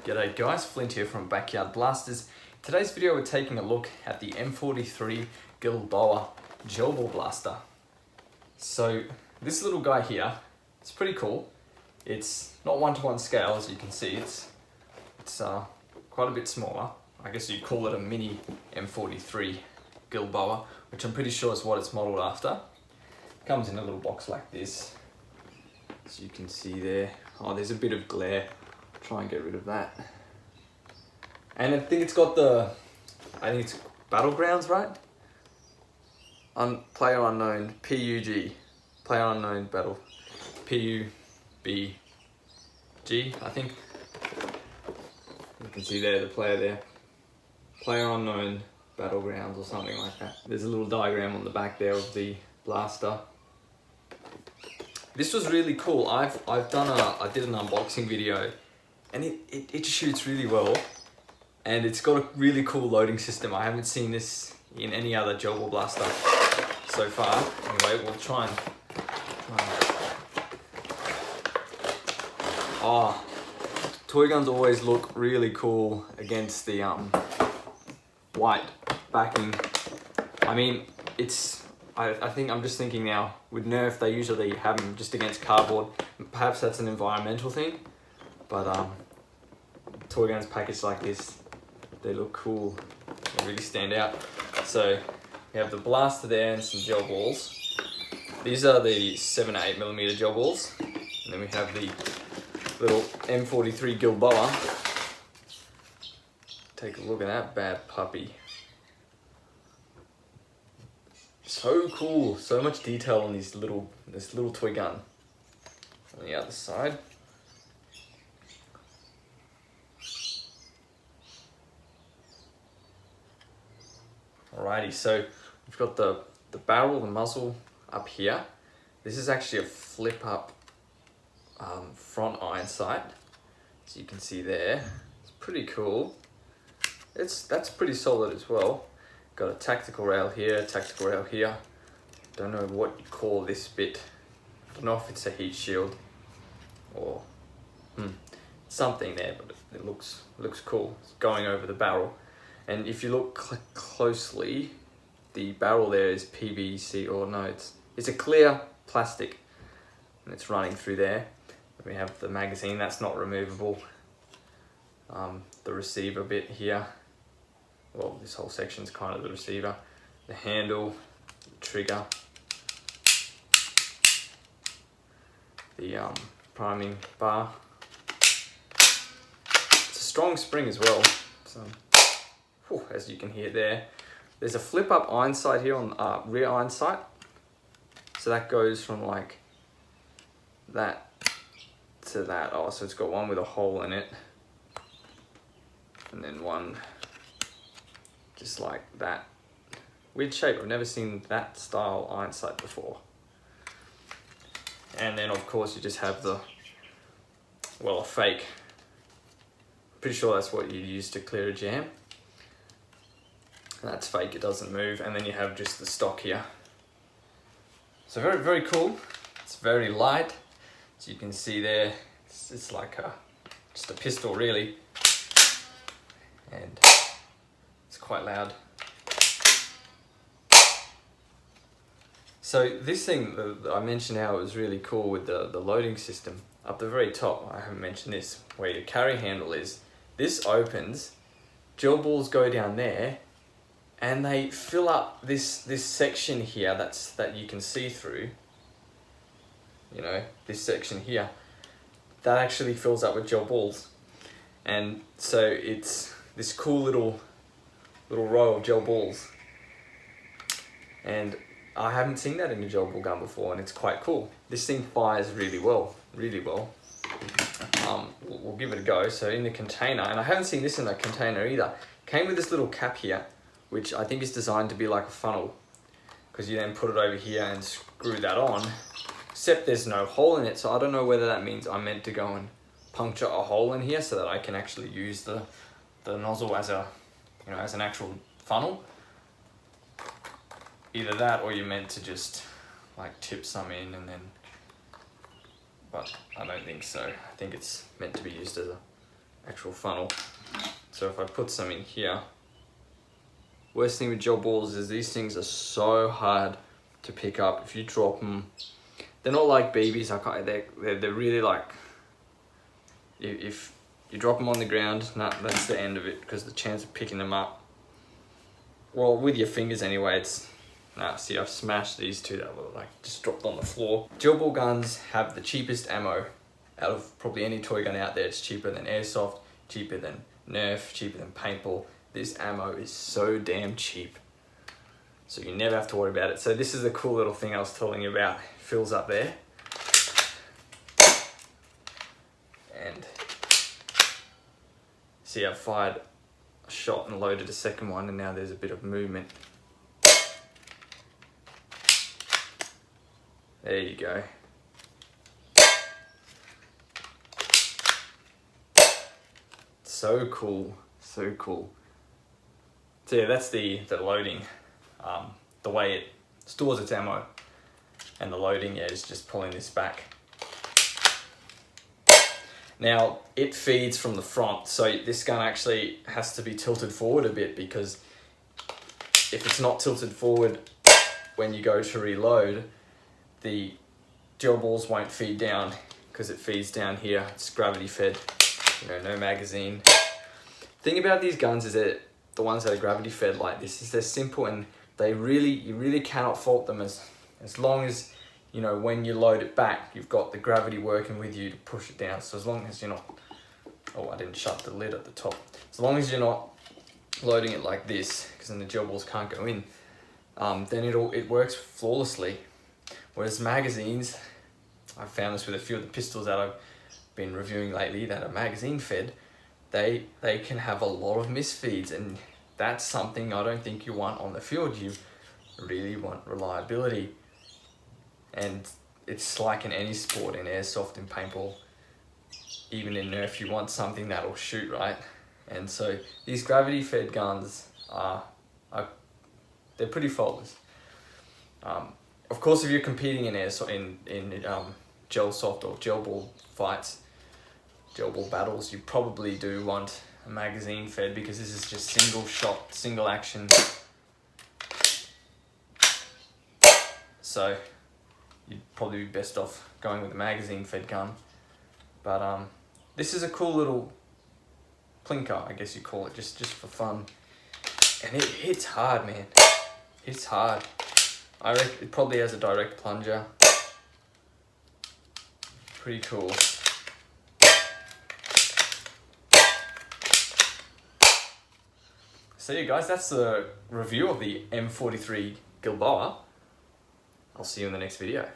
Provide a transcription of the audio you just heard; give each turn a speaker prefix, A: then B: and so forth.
A: G'day guys, Flint here from Backyard Blasters. Today's video we're taking a look at the M43 Gilboa gel ball blaster. So this little guy here, it's pretty cool. It's not one-to-one scale, as you can see. It's quite a bit smaller. I guess you'd call it a mini M43 Gilboa, which I'm pretty sure is what it's modeled after. It comes in a little box like this, as you can see there. Oh, there's a bit of glare. Try and get rid of that. And I think it's got it's Battlegrounds, right? Player unknown, PUG. Player unknown battle, PUBG, I think. You can see there, the player there. Player unknown Battlegrounds or something like that. There's a little diagram on the back there of the blaster. This was really cool. I did an unboxing video, and it shoots really well, and it's got a really cool loading system. I haven't seen this in any other gel ball blaster so far. Anyway, we'll try and toy guns always look really cool against the white backing. I mean, I think I'm just thinking now, with Nerf they usually have them just against cardboard. Perhaps that's an environmental thing, but toy guns packaged like this, they look cool. They really stand out. So we have the blaster there and some gel balls. These are the 7 to 8mm gel balls, and then we have the little M43 Gilboa. Take a look at that bad puppy. So cool, so much detail on this little toy gun. On the other side. Alrighty, so we've got the barrel, the muzzle up here. This is actually a flip up front iron sight, as you can see there. It's pretty cool. That's pretty solid as well. Got a tactical rail here, tactical rail here. Don't know what you call this bit. I don't know if it's a heat shield or something there, but it looks cool. It's going over the barrel. And if you look closely, the barrel there is PVC, or no, it's a clear plastic, and it's running through there. Then we have the magazine, that's not removable. The receiver bit here. Well, this whole section is kind of the receiver. The handle, the trigger, the priming bar. It's a strong spring as well. So, as you can hear there. There's a flip up iron sight here on rear iron sight. So that goes from like that to that. Oh, so it's got one with a hole in it, and then one just like that. Weird shape, I've never seen that style iron sight before. And then of course you just have a fake. Pretty sure that's what you use to clear a jam. And that's fake, it doesn't move. And then you have just the stock here. So very, very cool. It's very light. As you can see there, it's like just a pistol really. And it's quite loud. So this thing, I mentioned how it was really cool with the loading system. Up the very top, I haven't mentioned this, where your carry handle is. This opens, gel balls go down there, and they fill up this section here that you can see through. You know, this section here, that actually fills up with gel balls. And so it's this cool little row of gel balls. And I haven't seen that in a gel ball gun before, and it's quite cool. This thing fires really well, really well. We'll give it a go. So in the container, and I haven't seen this in a container either, came with this little cap here, which I think is designed to be like a funnel, because you then put it over here and screw that on, except there's no hole in it. So I don't know whether that means I'm meant to go and puncture a hole in here so that I can actually use the nozzle as as an actual funnel. Either that, or you're meant to just like tip some in and then, but I don't think so. I think it's meant to be used as actual funnel. So if I put some in here, worst thing with gel balls is these things are so hard to pick up. If you drop them, they're not like BBs. They're really like, if you drop them on the ground, nah, that's the end of it, because the chance of picking them up, well, with your fingers anyway, it's, nah, see, I've smashed these two that were like just dropped on the floor. Gel ball guns have the cheapest ammo out of probably any toy gun out there. It's cheaper than airsoft, cheaper than Nerf, cheaper than paintball. This ammo is so damn cheap, so you never have to worry about it. So this is the cool little thing I was telling you about. It fills up there, and see, I've fired a shot and loaded a second one, and now there's a bit of movement. There you go. So cool, so cool. So yeah, that's the loading, the way it stores its ammo, and the loading, yeah, is just pulling this back. Now, it feeds from the front, so this gun actually has to be tilted forward a bit, because if it's not tilted forward when you go to reload, the gel balls won't feed down, because it feeds down here. It's gravity fed, you know, no magazine. Thing about these guns is that the ones that are gravity fed like this is they're simple, and you really cannot fault them as long as, you know, when you load it back, you've got the gravity working with you to push it down. So as long as you're not, oh, I didn't shut the lid at the top. As long as you're not loading it like this, because then the gel balls can't go in, then it works flawlessly. Whereas magazines, I've found this with a few of the pistols that I've been reviewing lately that are magazine fed, they can have a lot of misfeeds, and that's something I don't think you want on the field. You really want reliability, and it's like in any sport, in airsoft, in paintball, even in Nerf, you want something that'll shoot, right? And so these gravity fed guns they're pretty faultless. Of course, if you're competing in gel soft or gel ball fights, gel ball battles, you probably do want a magazine fed, because this is just single shot, single action. So you'd probably be best off going with a magazine fed gun. But this is a cool little plinker, I guess you call it, just for fun. And it hits hard, man. It's hard. I reckon it probably has a direct plunger. Pretty cool. So yeah, guys, that's the review of the M43 Gilboa. I'll see you in the next video.